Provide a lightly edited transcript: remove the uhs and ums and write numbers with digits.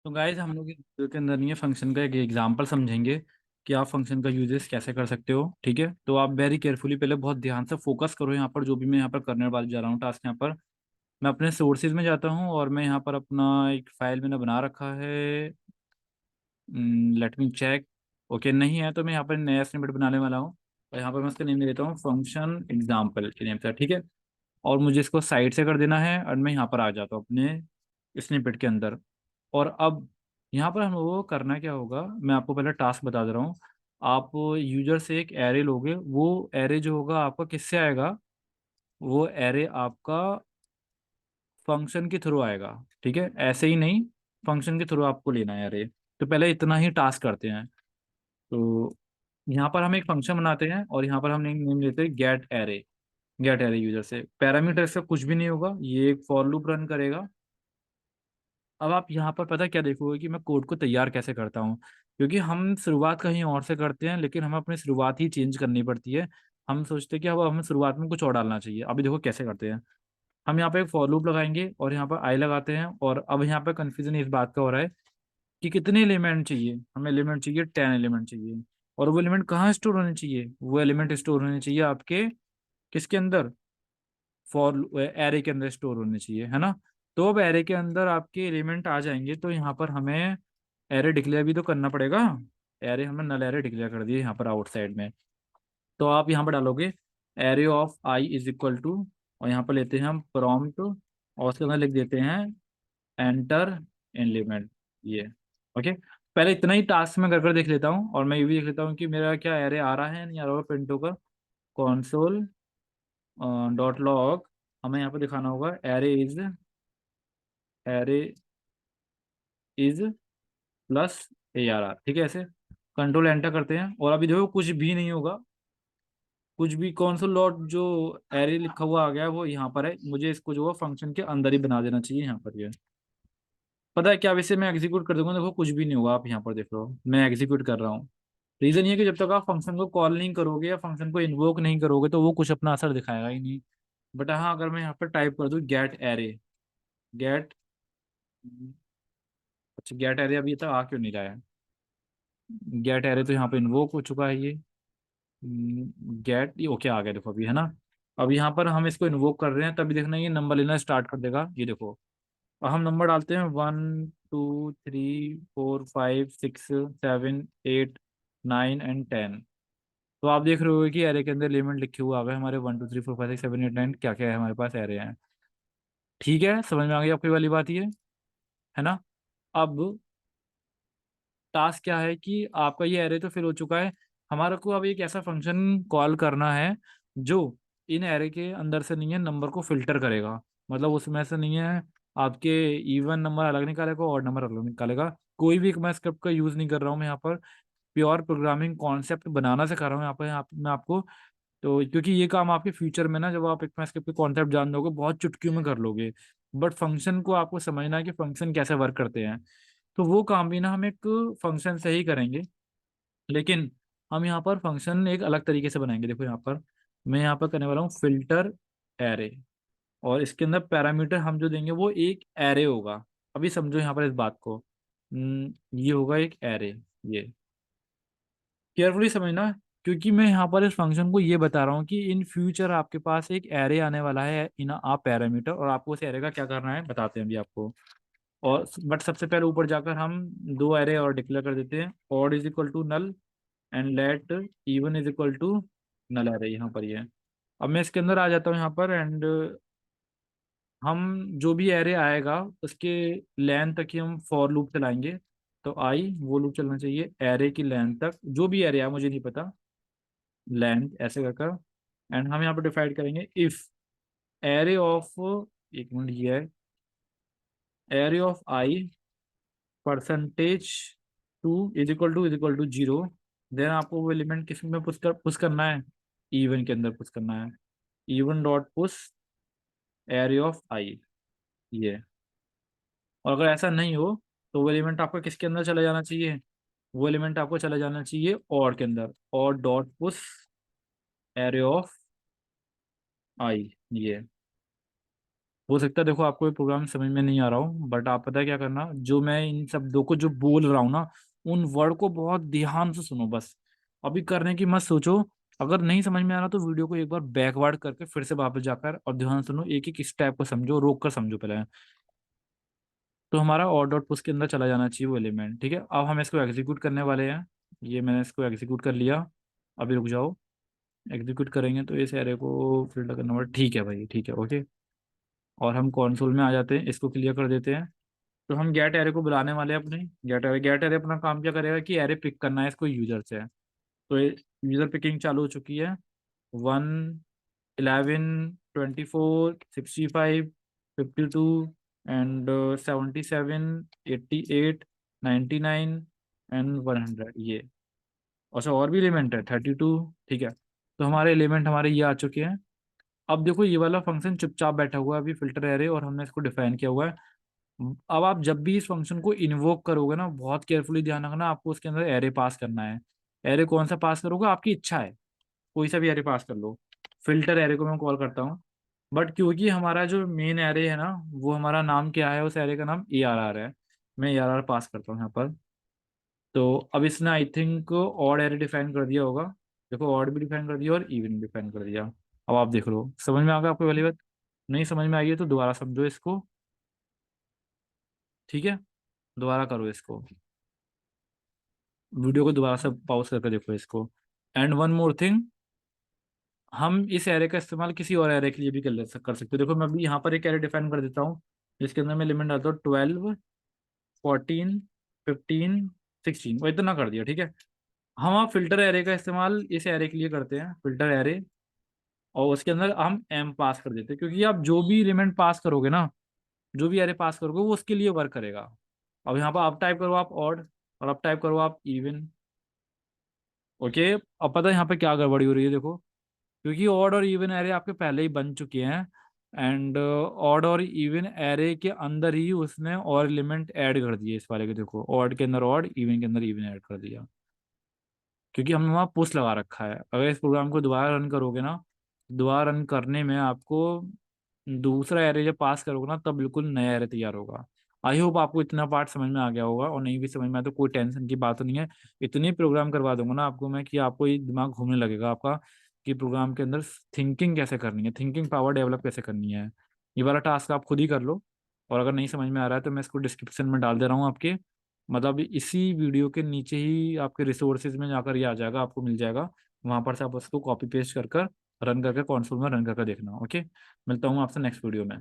तो गाइज हम लोग के अंदर नहीं है फंक्शन का एक एग्जांपल समझेंगे कि आप फंक्शन का यूजेस कैसे कर सकते हो। ठीक है, तो आप वेरी केयरफुली पहले बहुत ध्यान से फोकस करो यहाँ पर जो भी मैं यहाँ पर करने वाला जा रहा हूँ टास्क। यहाँ पर मैं अपने सोर्सेज में जाता हूँ और मैं यहाँ पर अपना एक फाइल मैंने बना रखा है। Let me check. ओके, नहीं है तो मैं यहाँ पर नया स्निपेट बनाने वाला हूँ और यहाँ पर मैं इसका नेम दे देता हूँ फंक्शन एग्जाम्पल के नेम से। ठीक है, और मुझे इसको साइड से कर देना है और मैं यहाँ पर आ जाता हूँ अपने स्निपेट के अंदर। और अब यहाँ पर हम लोगों को करना क्या होगा, मैं आपको पहले टास्क बता दे रहा हूँ। आप यूजर से एक एरे लोगे, वो एरे जो होगा आपका किससे आएगा, वो एरे आपका फंक्शन के थ्रू आएगा। ठीक है, ऐसे ही नहीं, फंक्शन के थ्रू आपको लेना है एरे। तो पहले इतना ही टास्क करते हैं। तो यहाँ पर हम एक फंक्शन बनाते हैं और यहाँ पर हम नेम लेते हैं get array. Get array user से पैरामीटर इसका कुछ भी नहीं होगा, ये एक फॉर लूप रन करेगा। अब आप यहाँ पर पता क्या देखोगे कि मैं कोड को तैयार कैसे करता हूँ, क्योंकि हम शुरुआत कहीं और से करते हैं लेकिन हमें अपनी शुरुआत ही चेंज करनी पड़ती है। हम सोचते हैं कि अब हमें शुरुआत में कुछ और डालना चाहिए। अभी देखो कैसे करते हैं। हम यहाँ पे एक फॉर लूप लगाएंगे और यहाँ पर आई लगाते हैं, और अब यहाँ पे कंफ्यूजन इस बात का हो रहा है कि कितने एलिमेंट चाहिए। हमें एलिमेंट चाहिए 10 एलिमेंट चाहिए। और वो एलिमेंट कहाँ स्टोर होने चाहिए, वो एलिमेंट स्टोर होने चाहिए आपके किसके अंदर, फॉर एरे के अंदर स्टोर होने चाहिए, है ना। तो अब एरे के अंदर आपके एलिमेंट आ जाएंगे तो यहाँ पर हमें एरे डिक्लेयर भी तो करना पड़ेगा। एरे हमने नल एरे डिक्लेयर कर दिए यहाँ पर आउटसाइड में। तो आप यहाँ पर डालोगे array of i is equal to, और यहाँ पर लेते हैं हम प्रॉम्प्ट और उसके अंदर लिख देते हैं एंटर एलिमेंट। ये ओके। पहले इतना ही टास्क में कर कर देख लेता हूँ, और मैं ये भी देख लेता हूँ कि मेरा क्या एरे आ रहा है नहीं आ रहा है प्रिंट होकर। कॉन्सोल डॉट लॉग, हमें यहाँ पर दिखाना होगा एरे इज प्लस ARR। ठीक है, ऐसे कंट्रोल एंटर करते हैं और अभी देखो कुछ भी नहीं होगा। कुछ भी कौन लॉट जो एरे लिखा हुआ आ गया है वो यहाँ पर है। मुझे इसको जो है फंक्शन के अंदर ही बना देना चाहिए यहाँ पर। ये पता है क्या, वैसे मैं एग्जीक्यूट कर दूंगा, देखो कुछ भी नहीं होगा। आप यहाँ पर देख रहे हो मैं एग्जीक्यूट कर रहा हूँ। रीजन ये है कि जब तक आप फंक्शन को कॉल नहीं करोगे या फंक्शन को इन्वोक नहीं करोगे तो वो कुछ अपना असर दिखाएगा ही नहीं। बट हाँ, अगर मैं यहाँ पर टाइप कर दूँ गेट एरे, गेट, अच्छा गेट एरे अभी तक आ क्यों नहीं रहा है। गेट एरे तो यहाँ पे इन्वोक हो चुका है ये। गेट ये ओके आ गया देखो अभी, है ना। अब यहाँ पर हम इसको इन्वोक कर रहे हैं तभी देखना ये नंबर लेना स्टार्ट कर देगा। ये देखो, और हम नंबर डालते हैं 1 2 3 4 5 6 7 8 9 एंड 10। तो आप देख रहे हो कि एरे के अंदर एलिमेंट लिखे हुए आ गए हमारे 1 2 3 4 5 6 7 8 9, क्या क्या है हमारे पास एरे हैं। ठीक है, समझ में आ गई आपकी वाली बात ये, है ना। अब टास्क क्या है कि आपका ये एरे तो फिल हो चुका है। हमारे को अब एक ऐसा फंक्शन कॉल करना है जो इन एरे के अंदर से नहीं है नंबर को फिल्टर करेगा। मतलब उसमें से नहीं है आपके इवन नंबर अलग निकालेगा और नंबर अलग निकालेगा। कोई भी एक मैं स्क्रिप्ट का यूज नहीं कर रहा हूँ मैं यहाँ पर, प्योर प्रोग्रामिंग कॉन्सेप्ट बनाना सिखा रहा हूँ यहाँ पर मैं आपको। तो क्योंकि ये काम आपके फ्यूचर में ना, जब आप एक स्क्रिप्ट के कॉन्सेप्ट जान लोगे बहुत चुटकियों में कर लोगे। बट फंक्शन को आपको समझना है कि फंक्शन कैसे वर्क करते हैं। तो वो काम भी ना हम एक फंक्शन से ही करेंगे, लेकिन हम यहाँ पर फंक्शन एक अलग तरीके से बनाएंगे। देखो यहाँ पर मैं यहाँ पर करने वाला हूँ फिल्टर एरे, और इसके अंदर पैरामीटर हम जो देंगे वो एक एरे होगा। अभी समझो यहाँ पर इस बात को। ये होगा एक एरे। ये केयरफुली समझना, क्योंकि मैं यहाँ पर इस फंक्शन को ये बता रहा हूँ कि इन फ्यूचर आपके पास एक एरे आने वाला है इन आप पैरामीटर, और आपको उस एरे का क्या करना है बताते हैं अभी आपको। और बट सबसे पहले ऊपर जाकर हम दो एरे और डिक्लेयर कर देते हैं, odd is equal to null and let even is equal to null array. यहाँ पर ये है। अब मैं इसके अंदर आ जाता हूँ यहाँ पर, एंड हम जो भी एरे आएगा उसके लेंथ तक ही हम फॉर लूप चलाएंगे। तो आई वो लूप चलना चाहिए एरे की लेंथ तक, जो भी एरे है मुझे नहीं पता, लेंथ ऐसे कर। एंड हम यहाँ पर डिफाइड करेंगे इफ एरे ऑफ, एक मिनट ये है, array of i percentage 2 is equal to 0, then आपको वो एलिमेंट किस में पुश करना है, इवन के अंदर पुश करना है। Even dot push array of I, ये। और अगर ऐसा नहीं हो तो वो एलिमेंट आपका किसके अंदर चला जाना चाहिए, वो एलिमेंट आपको चला जाना चाहिए और के अंदर, और dot push array of I, ये। हो सकता है देखो आपको ये प्रोग्राम समझ में नहीं आ रहा हो, बट आप पता है क्या करना, जो मैं इन शब्दों को जो बोल रहा हूँ ना, उन वर्ड को बहुत ध्यान से सुनो बस। अभी करने की मत सोचो। अगर नहीं समझ में आ रहा तो वीडियो को एक बार बैकवर्ड करके फिर से वापस जाकर और ध्यान से सुनो, एक एक स्टेप को समझो, रोक कर समझो पहले। तो हमारा और डॉट पुश के अंदर चला जाना चाहिए वो एलिमेंट, ठीक है। अब हम इसको एग्जीक्यूट करने वाले हैं। ये मैंने इसको एग्जीक्यूट कर लिया। अभी रुक जाओ। एग्जीक्यूट करेंगे तो इस एरे को फिल्टर करना पड़ेगा, ठीक है भाई, ठीक है, ओके। और हम कंसोल में आ जाते हैं, इसको क्लियर कर देते हैं। तो हम गेट एरे को बुलाने वाले हैं अपने। गेट एरे अपना काम क्या करेगा कि एरे पिक करना है इसको यूजर से। तो यूजर पिकिंग चालू हो चुकी है। 1, 11, 24, 65, 52 एंड 77, 88, 99 एंड 100, ये। अच्छा, और भी एलिमेंट है 32, ठीक है। तो हमारे एलिमेंट हमारे ये आ चुके हैं। अब देखो ये वाला फंक्शन चुपचाप बैठा हुआ है अभी, फिल्टर एरे, और हमने इसको डिफाइन किया हुआ है। अब आप जब भी इस फंक्शन को इन्वोक करोगे ना, बहुत केयरफुली ध्यान रखना, आपको उसके अंदर एरे पास करना है। एरे कौन सा पास करोगे, आपकी इच्छा है, कोई सा भी एरे पास कर लो। फिल्टर एरे को मैं कॉल करता हूँ। बट क्योंकि हमारा जो मेन एरे है ना, वो हमारा नाम क्या है, उस एरे का नाम ARR है। मैं ARR पास करता हूँ यहाँ पर। तो अब इसने I think odd array define कर दिया होगा। देखो, ऑड भी डिफाइन कर दिया और इवन डिफाइन कर दिया। अब आप देख लो, समझ में आ गया आपको वाली बात? नहीं समझ में आई है तो दोबारा समझो इसको, ठीक है। दोबारा करो इसको, वीडियो को दोबारा से पॉज करके देखो इसको। एंड वन मोर थिंग, हम इस एरे का इस्तेमाल किसी और एरे के लिए भी कर सकते हो। देखो मैं अभी यहाँ पर एक एरे डिफाइन कर देता हूँ, जिसके अंदर मैं लिमिट डालता हूँ 12, 14, 15, 16, वो इतना कर दिया, ठीक है। हम आप फिल्टर एरे का इस्तेमाल इस एरे के लिए करते हैं, फिल्टर एरे। और उसके अंदर हम एम पास कर देते हैं, क्योंकि आप जो भी एलिमेंट पास करोगे ना, जो भी एरे पास करोगे वो उसके लिए वर्क करेगा। अब यहाँ पर आप टाइप करो आप ऑड, और अब टाइप करो आप इवन, ओके। अब पता है यहाँ पे क्या गड़बड़ी हो रही है, देखो। क्योंकि ऑड और इवन एरे आपके पहले ही बन चुके हैं, एंड ऑड और इवन एरे के अंदर ही उसने और एलिमेंट ऐड कर दिए इस वाले के, देखो, ऑड के अंदर ऑड, इवन के अंदर इवन ऐड कर दिया। क्योंकि हमने वहाँ पुश लगा रखा है। अगर इस प्रोग्राम को दोबारा रन करोगे ना, दोबारा रन करने में आपको दूसरा एरे जब पास करोगे ना, तब बिल्कुल नया एरे तैयार होगा। आई होप आपको इतना पार्ट समझ में आ गया होगा, और नहीं भी समझ में आया तो कोई टेंशन की बात नहीं है। इतनी प्रोग्राम करवा दूंगा ना आपको मैं कि आपको ये दिमाग घूमने लगेगा आपका, कि प्रोग्राम के अंदर थिंकिंग कैसे करनी है, थिंकिंग पावर डेवलप कैसे करनी है। ये वाला टास्क आप खुद ही कर लो। और अगर नहीं समझ में आ रहा है तो मैं इसको डिस्क्रिप्शन में डाल दे रहा हूँ आपके, मतलब इसी वीडियो के नीचे ही आपके रिसोर्सेज में जाकर ये आ जाएगा, आपको मिल जाएगा। वहां पर से आप उसको कॉपी पेस्ट कर कर रन करके कंसोल में रन करके देखना, ओके। मिलता हूँ आपसे नेक्स्ट वीडियो में।